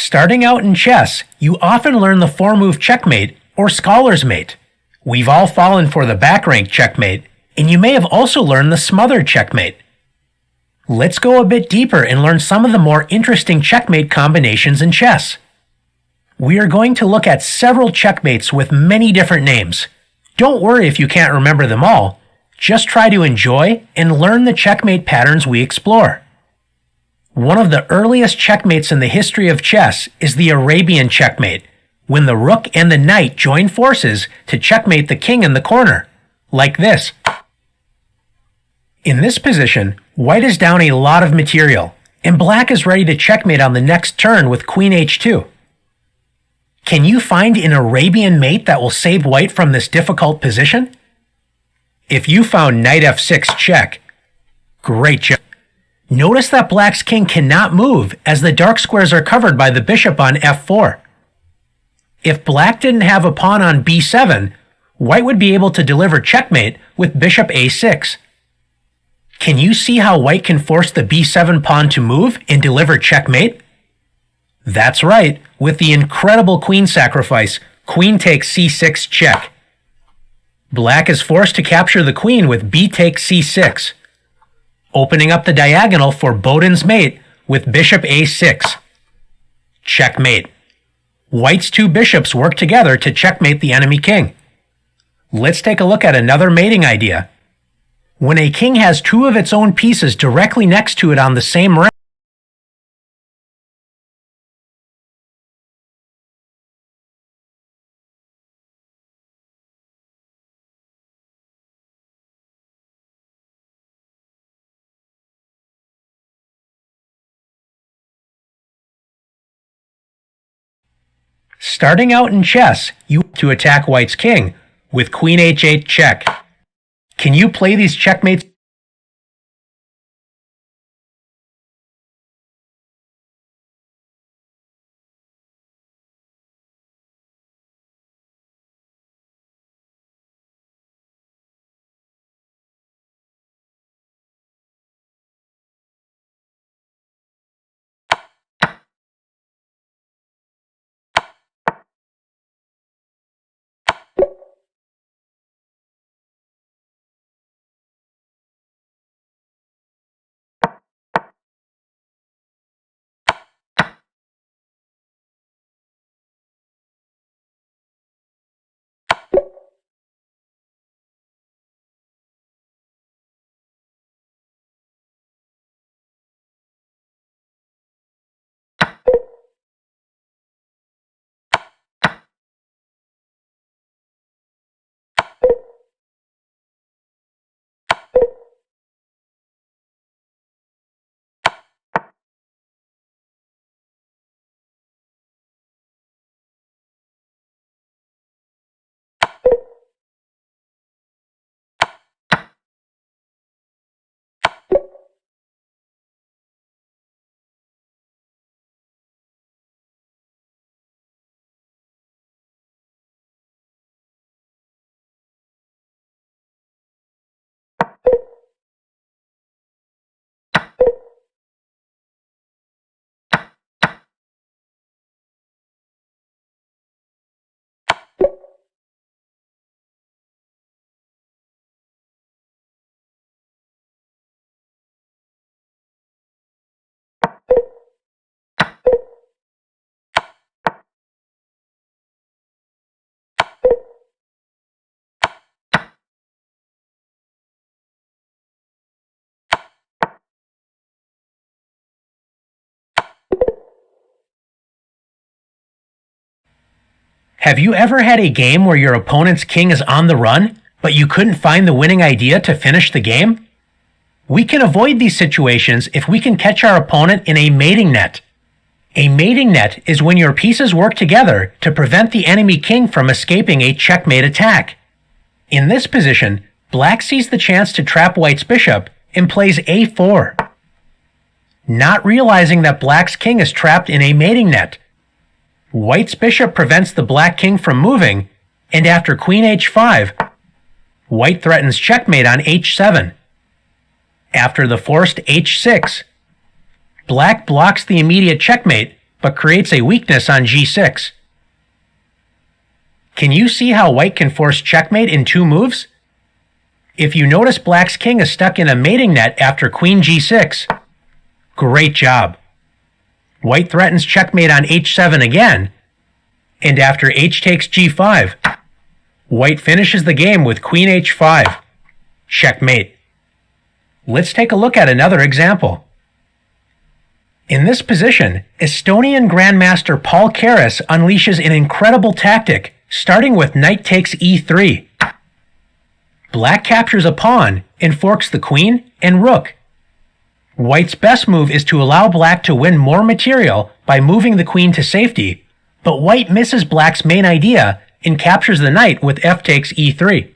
Starting out in chess, you often learn the 4-move checkmate or scholar's mate. We've all fallen for the back rank checkmate, and you may have also learned the smothered checkmate. Let's go a bit deeper and learn some of the more interesting checkmate combinations in chess. We are going to look at several checkmates with many different names. Don't worry if you can't remember them all. Just try to enjoy and learn the checkmate patterns we explore. One of the earliest checkmates in the history of chess is the Arabian checkmate, when the rook and the knight join forces to checkmate the king in the corner, like this. In this position, white is down a lot of material, and black is ready to checkmate on the next turn with queen h2. Can you find an Arabian mate that will save white from this difficult position? If you found knight f6 check, great job. Notice that black's king cannot move as the dark squares are covered by the bishop on f4. If black didn't have a pawn on b7, white would be able to deliver checkmate with bishop a6. Can you see how white can force the b7 pawn to move and deliver checkmate? That's right, with the incredible queen sacrifice, queen takes c6 check. Black is forced to capture the queen with b takes c6, opening up the diagonal for Boden's mate with bishop a6. Checkmate. White's two bishops work together to checkmate the enemy king. Let's take a look at another mating idea. When a king has two of its own pieces directly next to it on the same rank, starting out in chess, you to attack white's king with queen h8 check. Can you play these checkmates? Have you ever had a game where your opponent's king is on the run, but you couldn't find the winning idea to finish the game? We can avoid these situations if we can catch our opponent in a mating net. A mating net is when your pieces work together to prevent the enemy king from escaping a checkmate attack. In this position, black sees the chance to trap white's bishop and plays a4. Not realizing that black's king is trapped in a mating net, white's bishop prevents the black king from moving, and after queen h5, white threatens checkmate on h7. After the forced h6, black blocks the immediate checkmate but creates a weakness on g6. Can you see how white can force checkmate in 2 moves? If you notice black's king is stuck in a mating net after queen g6, great job. White threatens checkmate on h7 again, and after h takes g5, white finishes the game with queen h5. Checkmate. Let's take a look at another example. In this position, Estonian Grandmaster Paul Keres unleashes an incredible tactic, starting with knight takes e3. Black captures a pawn and forks the queen and rook. White's best move is to allow black to win more material by moving the queen to safety, but white misses black's main idea and captures the knight with f takes e3.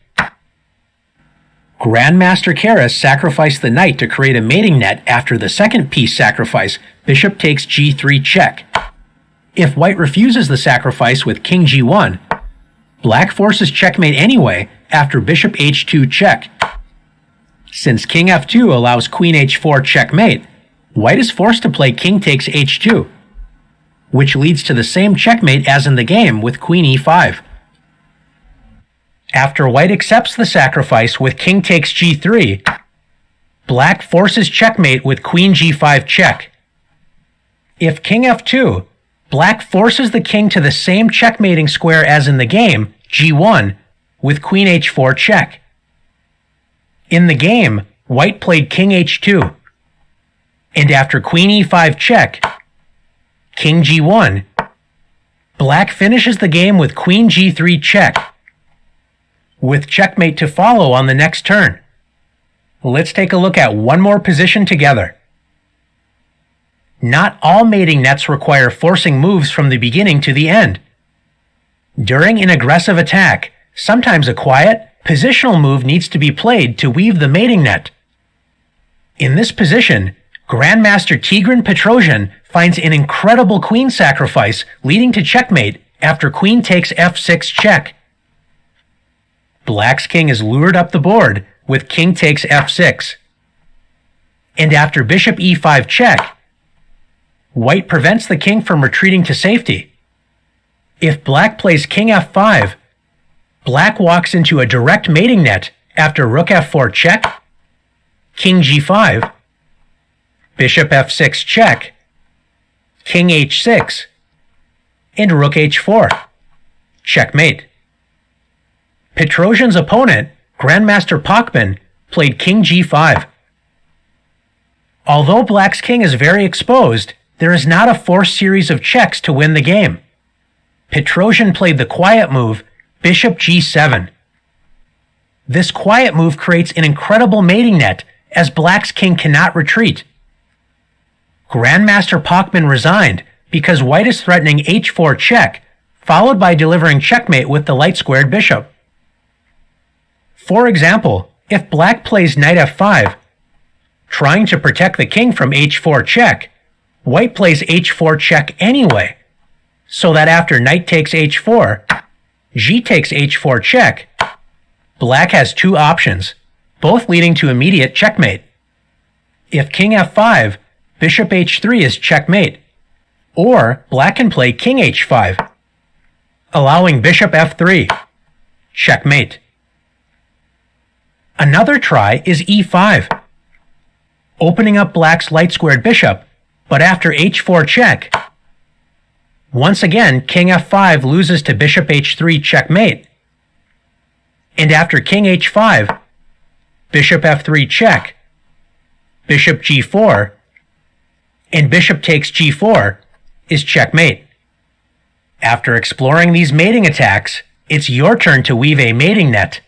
Grandmaster Keres sacrificed the knight to create a mating net after the second piece sacrifice, bishop takes g3 check. If white refuses the sacrifice with king g1, black forces checkmate anyway after bishop h2 check. Since king f2 allows queen h4 checkmate, white is forced to play king takes h2, which leads to the same checkmate as in the game with queen e5. After white accepts the sacrifice with king takes g3, black forces checkmate with queen g5 check. If king f2, black forces the king to the same checkmating square as in the game, g1, with queen h4 check. In the game, white played king h2, and after queen e5 check, king g1, black finishes the game with queen g3 check, with checkmate to follow on the next turn. Let's take a look at one more position together. Not all mating nets require forcing moves from the beginning to the end. During an aggressive attack, sometimes a quiet, positional move needs to be played to weave the mating net. In this position, Grandmaster Tigran Petrosian finds an incredible queen sacrifice leading to checkmate after queen takes f6 check. Black's king is lured up the board with king takes f6. And after bishop e5 check, white prevents the king from retreating to safety. If black plays king f5, black walks into a direct mating net after rook f4 check, king g5, bishop f6 check, king h6, and rook h4. Checkmate. Petrosian's opponent, Grandmaster Pachman, played king g5. Although black's king is very exposed, there is not a forced series of checks to win the game. Petrosian played the quiet move, bishop g7. This quiet move creates an incredible mating net as black's king cannot retreat. Grandmaster Pachman resigned because white is threatening h4 check, followed by delivering checkmate with the light-squared bishop. For example, if black plays knight f5, trying to protect the king from h4 check, white plays h4 check anyway, so that after knight takes h4, g takes h4 check, black has 2 options, both leading to immediate checkmate. If king f5, bishop h3 is checkmate, or black can play king h5, allowing bishop f3, checkmate. Another try is e5, opening up black's light-squared bishop, but after h4 check, once again king f5 loses to bishop h3 checkmate, and after king h5, bishop f3 check, bishop g4, and bishop takes g4 is checkmate. After exploring these mating attacks, it's your turn to weave a mating net.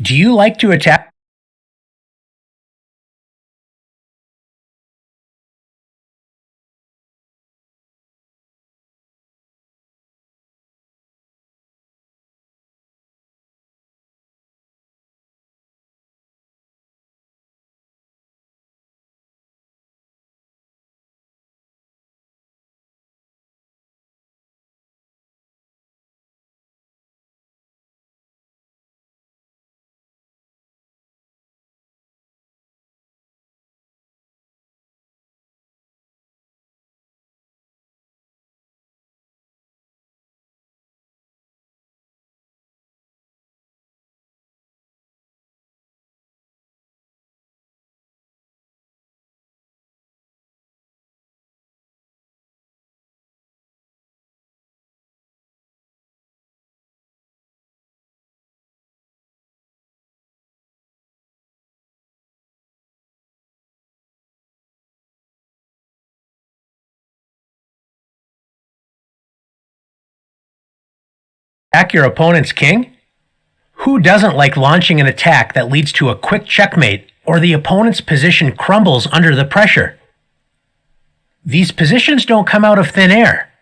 Do you like to attack your opponent's king? Who doesn't like launching an attack that leads to a quick checkmate or the opponent's position crumbles under the pressure? These positions don't come out of thin air.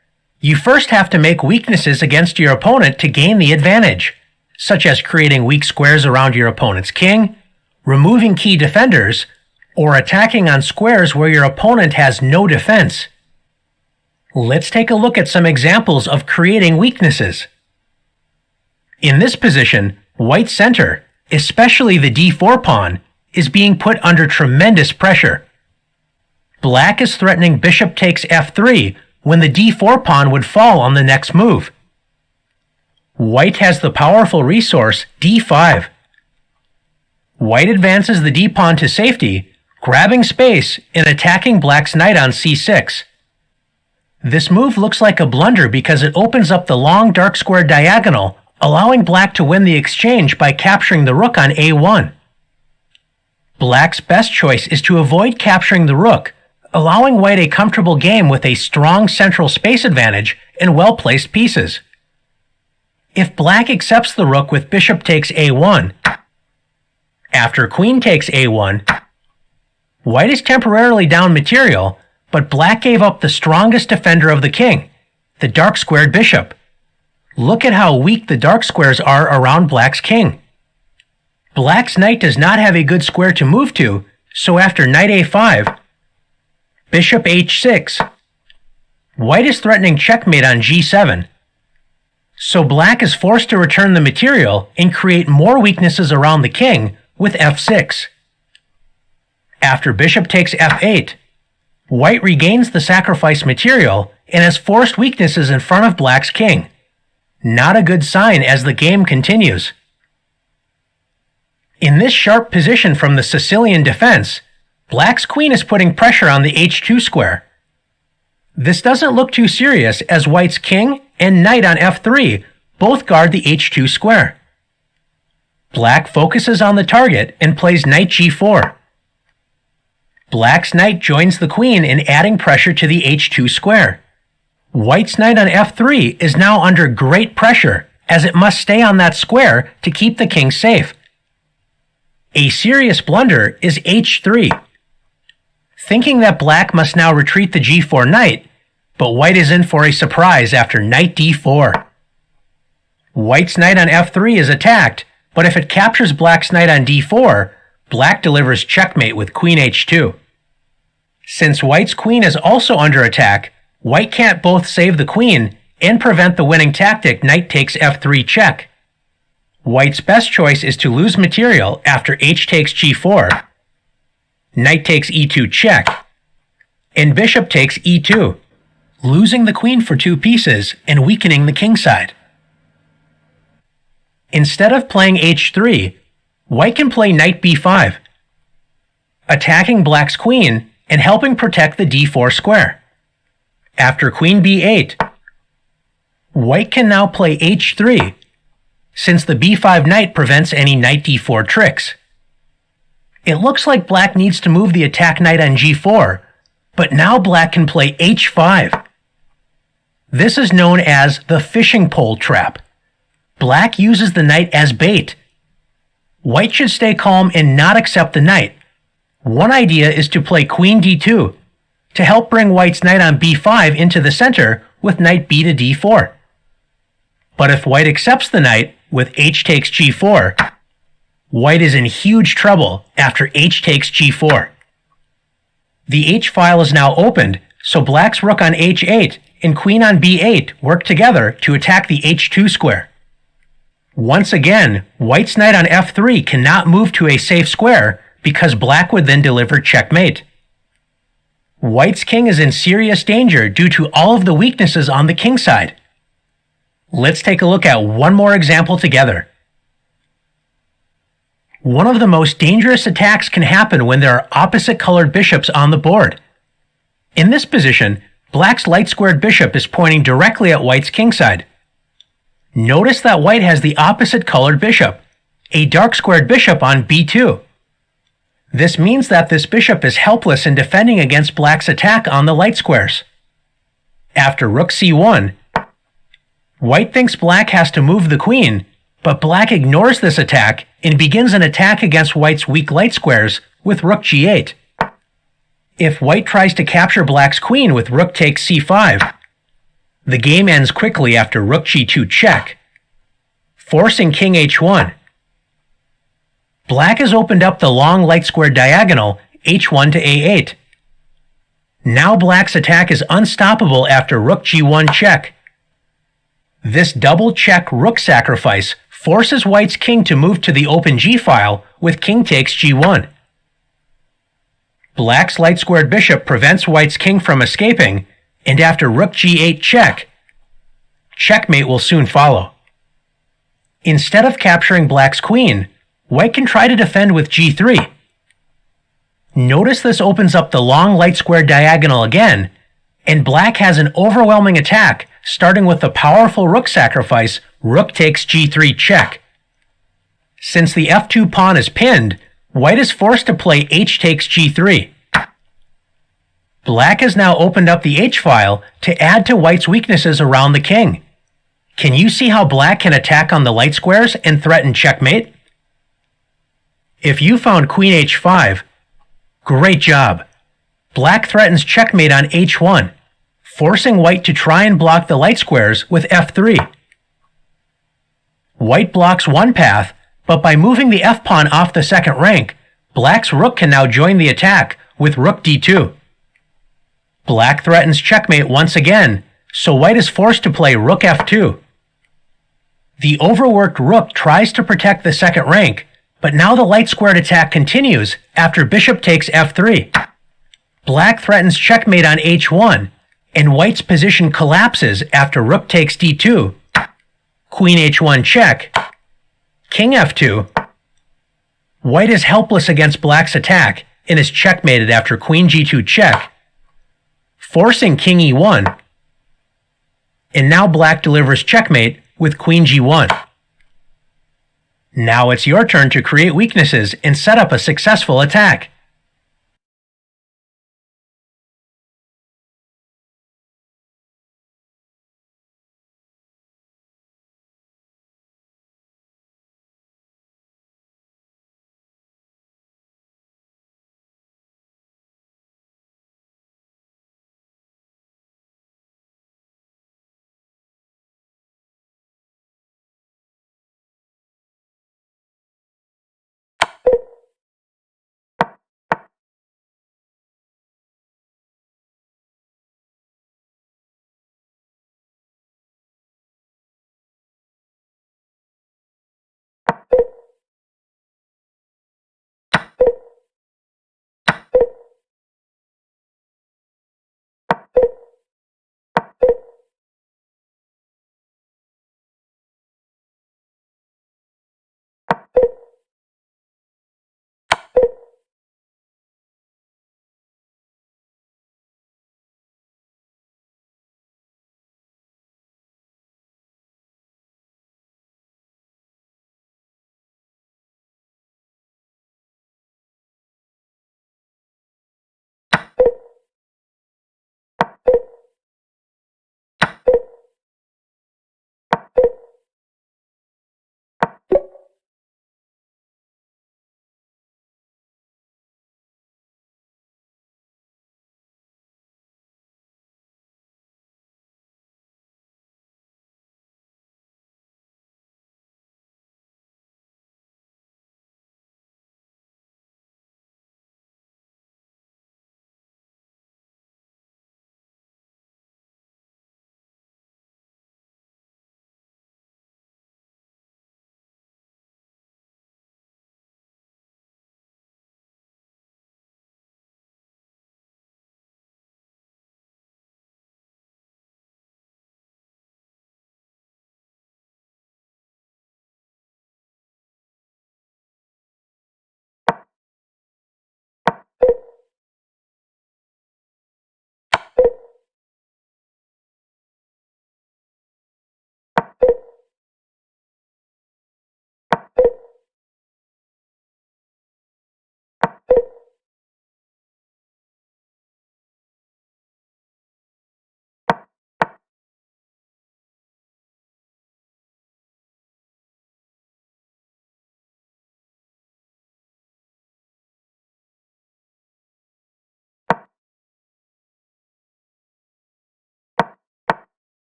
You first have to make weaknesses against your opponent to gain the advantage, such as creating weak squares around your opponent's king, removing key defenders, or attacking on squares where your opponent has no defense. Let's take a look at some examples of creating weaknesses. In this position, white's center, especially the d4 pawn, is being put under tremendous pressure. Black is threatening bishop takes f3 when the d4 pawn would fall on the next move. White has the powerful resource d5. White advances the d-pawn to safety, grabbing space and attacking black's knight on c6. This move looks like a blunder because it opens up the long dark square diagonal, allowing black to win the exchange by capturing the rook on a1. Black's best choice is to avoid capturing the rook, allowing white a comfortable game with a strong central space advantage and well-placed pieces. If black accepts the rook with bishop takes a1, after queen takes a1, white is temporarily down material, but black gave up the strongest defender of the king, the dark squared bishop. Look at how weak the dark squares are around black's king. Black's knight does not have a good square to move to, so after knight a5, bishop h6, white is threatening checkmate on g7. So black is forced to return the material and create more weaknesses around the king with f6. After bishop takes f8, white regains the sacrificed material and has forced weaknesses in front of black's king. Not a good sign as the game continues. In this sharp position from the Sicilian defense, black's queen is putting pressure on the h2 square. This doesn't look too serious as white's king and knight on f3 both guard the h2 square. Black focuses on the target and plays knight g4. Black's knight joins the queen in adding pressure to the h2 square. White's knight on f3 is now under great pressure as it must stay on that square to keep the king safe. A serious blunder is h3. Thinking that black must now retreat the g4 knight, but white is in for a surprise after knight d4. White's knight on f3 is attacked, but if it captures black's knight on d4, black delivers checkmate with queen h2. Since white's queen is also under attack, white can't both save the queen and prevent the winning tactic knight takes f3 check. White's best choice is to lose material after h takes g4, knight takes e2 check, and bishop takes e2, losing the queen for 2 pieces and weakening the king side. Instead of playing h3, white can play knight b5, attacking black's queen and helping protect the d4 square. After queen b8, white can now play h3, since the b5 knight prevents any knight d4 tricks. It looks like black needs to move the attack knight on g4, but now black can play h5. This is known as the fishing pole trap. Black uses the knight as bait. White should stay calm and not accept the knight. One idea is to play queen d2 to help bring white's knight on b5 into the center with knight b to d4. But if white accepts the knight with h takes g4, white is in huge trouble after h takes g4. The h-file is now opened, so black's rook on h8 and queen on b8 work together to attack the h2 square. Once again, white's knight on f3 cannot move to a safe square because black would then deliver checkmate. White's king is in serious danger due to all of the weaknesses on the king side. Let's take a look at one more example together. One of the most dangerous attacks can happen when there are opposite colored bishops on the board. In this position, black's light-squared bishop is pointing directly at white's kingside. Notice that white has the opposite colored bishop, a dark-squared bishop on b2. This means that this bishop is helpless in defending against black's attack on the light squares. After rook c1, white thinks black has to move the queen, but black ignores this attack and begins an attack against white's weak light squares with rook g8. If white tries to capture black's queen with rook takes c5, the game ends quickly after rook g2 check, forcing king h1. Black has opened up the long light-squared diagonal h1 to a8. Now black's attack is unstoppable after rook g1 check. This double check rook sacrifice forces white's king to move to the open g-file with king takes g1. Black's light-squared bishop prevents white's king from escaping, and after rook g8 check, checkmate will soon follow. Instead of capturing black's queen, white can try to defend with g3. Notice this opens up the long light-squared diagonal again, and black has an overwhelming attack starting with the powerful rook sacrifice rook takes g3 check. Since the f2 pawn is pinned, white is forced to play h takes g3. Black has now opened up the h-file to add to white's weaknesses around the king. Can you see how black can attack on the light squares and threaten checkmate? If you found queen h5, great job. Black threatens checkmate on h1, forcing white to try and block the light squares with f3. White blocks one path, but by moving the f-pawn off the second rank, black's rook can now join the attack with rook d2. Black threatens checkmate once again, so white is forced to play rook f2. The overworked rook tries to protect the second rank, but now the light-squared attack continues after bishop takes f3. Black threatens checkmate on h1, and white's position collapses after rook takes d2, queen h1 check, king f2. White is helpless against black's attack and is checkmated after queen g2 check, forcing king e1. And now black delivers checkmate with queen g1. Now it's your turn to create weaknesses and set up a successful attack.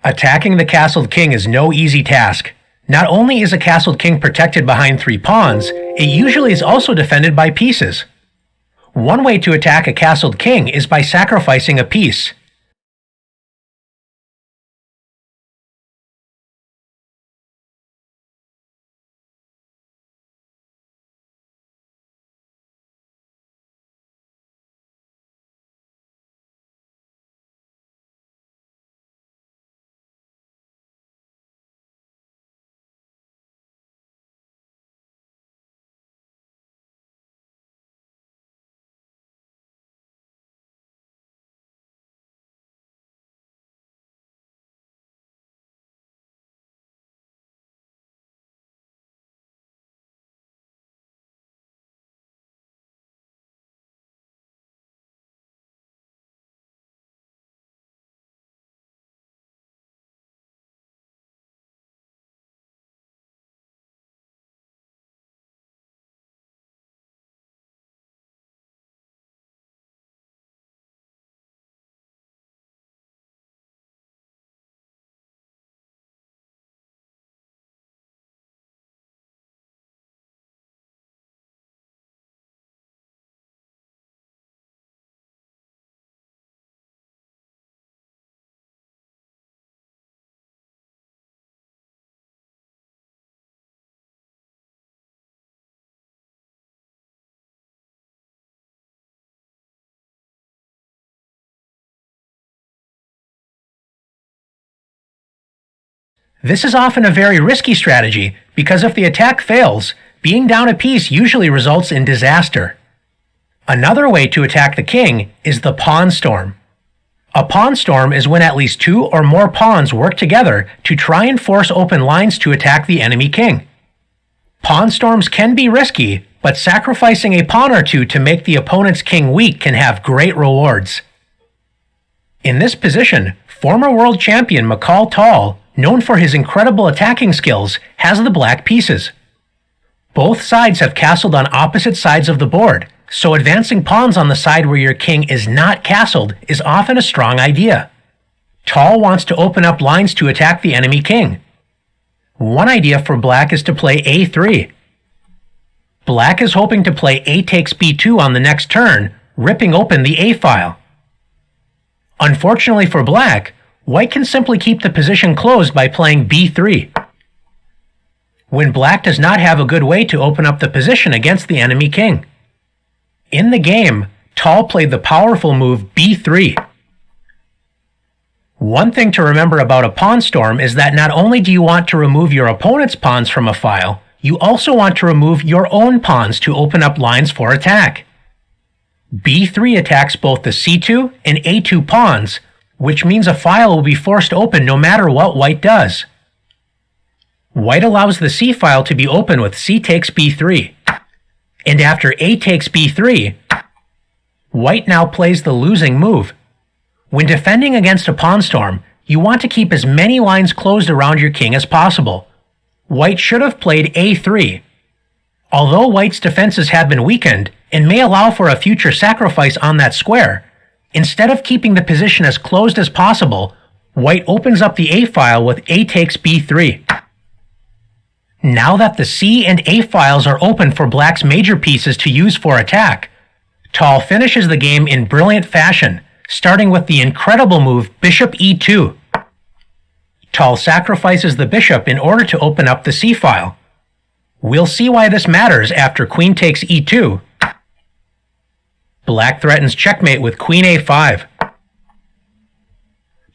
Attacking the castled king is no easy task. Not only is a castled king protected behind 3 pawns, it usually is also defended by pieces. One way to attack a castled king is by sacrificing a piece. This is often a very risky strategy because if the attack fails, being down a piece usually results in disaster. Another way to attack the king is the pawn storm. A pawn storm is when at least 2 or more pawns work together to try and force open lines to attack the enemy king. Pawn storms can be risky, but sacrificing a pawn or 2 to make the opponent's king weak can have great rewards. In this position, former world champion Michal Tal, known for his incredible attacking skills, has the black pieces. Both sides have castled on opposite sides of the board, so advancing pawns on the side where your king is not castled is often a strong idea. Tal wants to open up lines to attack the enemy king. One idea for black is to play a3. Black is hoping to play a takes b2 on the next turn, ripping open the a file. Unfortunately for black, white can simply keep the position closed by playing b3. When black does not have a good way to open up the position against the enemy king. In the game, Tal played the powerful move b3. One thing to remember about a pawn storm is that not only do you want to remove your opponent's pawns from a file, you also want to remove your own pawns to open up lines for attack. b3 attacks both the c2 and a2 pawns, which means a file will be forced open no matter what white does. White allows the c file to be open with c takes b3. And after a takes b3, white now plays the losing move. When defending against a pawn storm, you want to keep as many lines closed around your king as possible. White should have played a3. Although white's defenses have been weakened and may allow for a future sacrifice on that square, instead of keeping the position as closed as possible, white opens up the a file with a takes b3. Now that the c and a files are open for black's major pieces to use for attack, Tal finishes the game in brilliant fashion, starting with the incredible move bishop e2. Tal sacrifices the bishop in order to open up the c file. We'll see why this matters after queen takes e2. Black threatens checkmate with queen a5.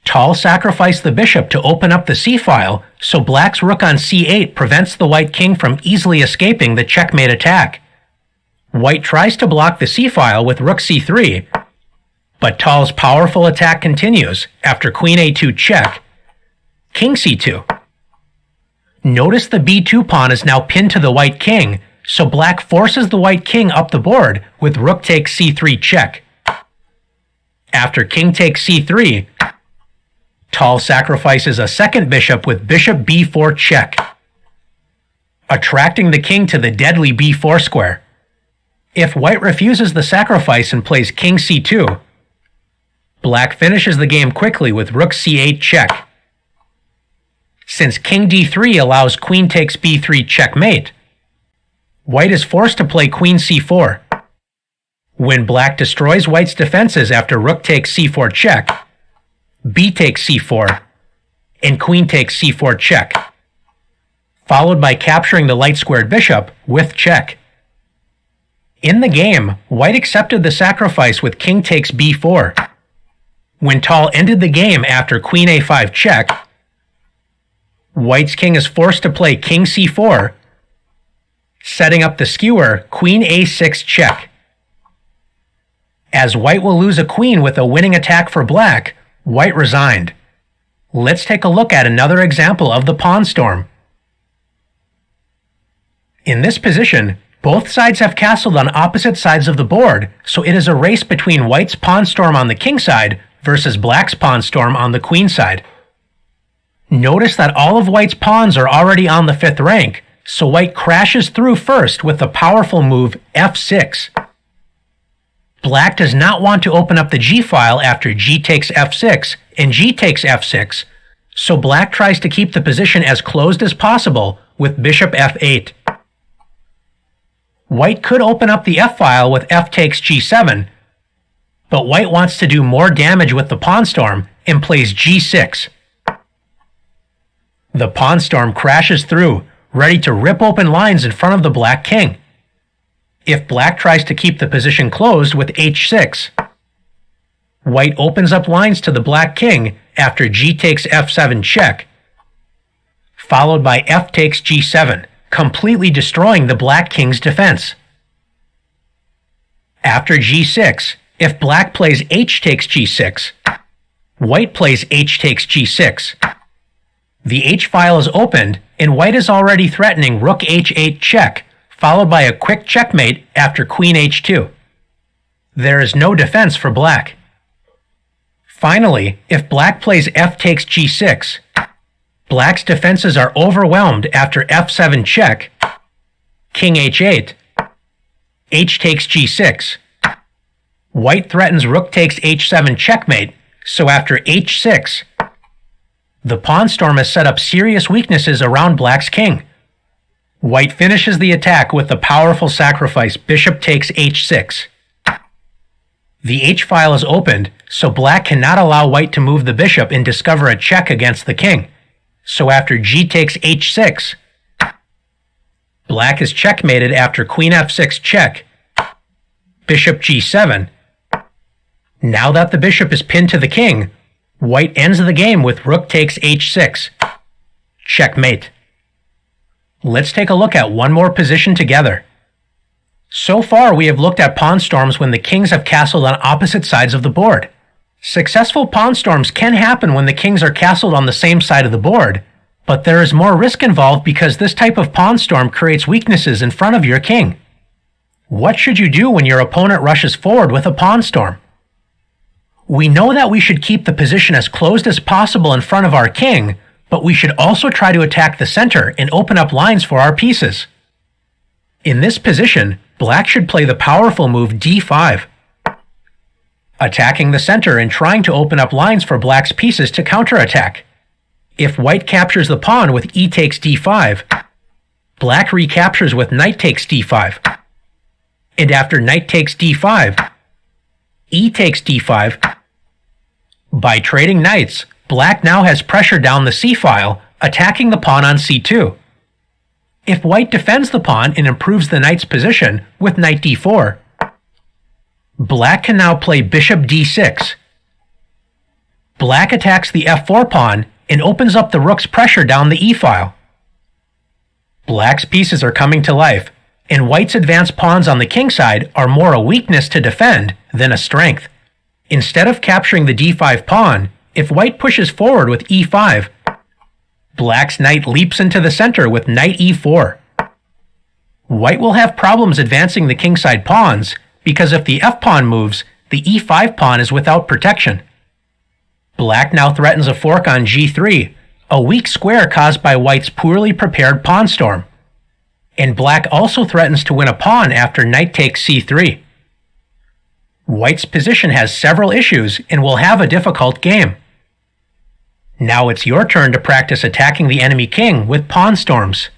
Tal sacrificed the bishop to open up the c file, so black's rook on c8 prevents the white king from easily escaping the checkmate attack. White tries to block the c file with rook c3, but Tal's powerful attack continues after queen a2 check, king c2. Notice the b2 pawn is now pinned to the white king, so black forces the white king up the board with rook takes c3 check. After king takes c3, Tal sacrifices a second bishop with bishop b4 check, attracting the king to the deadly b4 square. If white refuses the sacrifice and plays king c2, black finishes the game quickly with rook c8 check. Since king d3 allows queen takes b3 checkmate, white is forced to play queen c4. When black destroys white's defenses after rook takes c4 check, b takes c4, and queen takes c4 check, followed by capturing the light-squared bishop with check. In the game, white accepted the sacrifice with king takes b4. When Tal ended the game after queen a5 check, white's king is forced to play king c4, setting up the skewer queen a6 check. As white will lose a queen with a winning attack for black, white resigned. Let's take a look at another example of the pawn storm. In this position, both sides have castled on opposite sides of the board, so it is a race between white's pawn storm on the king side versus black's pawn storm on the queen side. Notice that all of white's pawns are already on the 5th rank, so white crashes through first with the powerful move f6. Black does not want to open up the g-file after g takes f6 and g takes f6, so black tries to keep the position as closed as possible with bishop f8. White could open up the f-file with f takes g7, but white wants to do more damage with the pawn storm and plays g6. The pawn storm crashes through, ready to rip open lines in front of the black king. If black tries to keep the position closed with h6, white opens up lines to the black king after g takes f7 check, followed by f takes g7, completely destroying the black king's defense. After g6, if black plays h takes g6, white plays h takes g6. The h-file is opened, and white is already threatening rook h8 check, followed by a quick checkmate after queen h2. There is no defense for black. Finally, if black plays f takes g6, black's defenses are overwhelmed after f7 check, king h8, h takes g6. White threatens rook takes h7 checkmate, so after h6, the pawn storm has set up serious weaknesses around black's king. White finishes the attack with the powerful sacrifice bishop takes h6. The h-file is opened, so black cannot allow white to move the bishop and discover a check against the king. So after g takes h6, black is checkmated after queen f6 check, bishop g7. Now that the bishop is pinned to the king, white ends the game with rook takes h6. Checkmate. Let's take a look at one more position together. So far, we have looked at pawn storms when the kings have castled on opposite sides of the board. Successful pawn storms can happen when the kings are castled on the same side of the board, but there is more risk involved because this type of pawn storm creates weaknesses in front of your king. What should you do when your opponent rushes forward with a pawn storm? We know that we should keep the position as closed as possible in front of our king, but we should also try to attack the center and open up lines for our pieces. In this position, black should play the powerful move d5, attacking the center and trying to open up lines for black's pieces to counterattack. If white captures the pawn with e takes d5, black recaptures with knight takes d5. And after knight takes d5, e takes d5. By trading knights, black now has pressure down the c-file, attacking the pawn on c2. If white defends the pawn and improves the knight's position with knight d4, black can now play bishop d6. Black attacks the f4 pawn and opens up the rook's pressure down the e-file. Black's pieces are coming to life, and white's advanced pawns on the king side are more a weakness to defend than a strength. Instead of capturing the d5 pawn, if white pushes forward with e5, black's knight leaps into the center with knight e4. White will have problems advancing the kingside pawns because if the f-pawn moves, the e5 pawn is without protection. Black now threatens a fork on g3, a weak square caused by white's poorly prepared pawn storm. And black also threatens to win a pawn after knight takes c3. White's position has several issues and will have a difficult game. Now it's your turn to practice attacking the enemy king with pawn storms.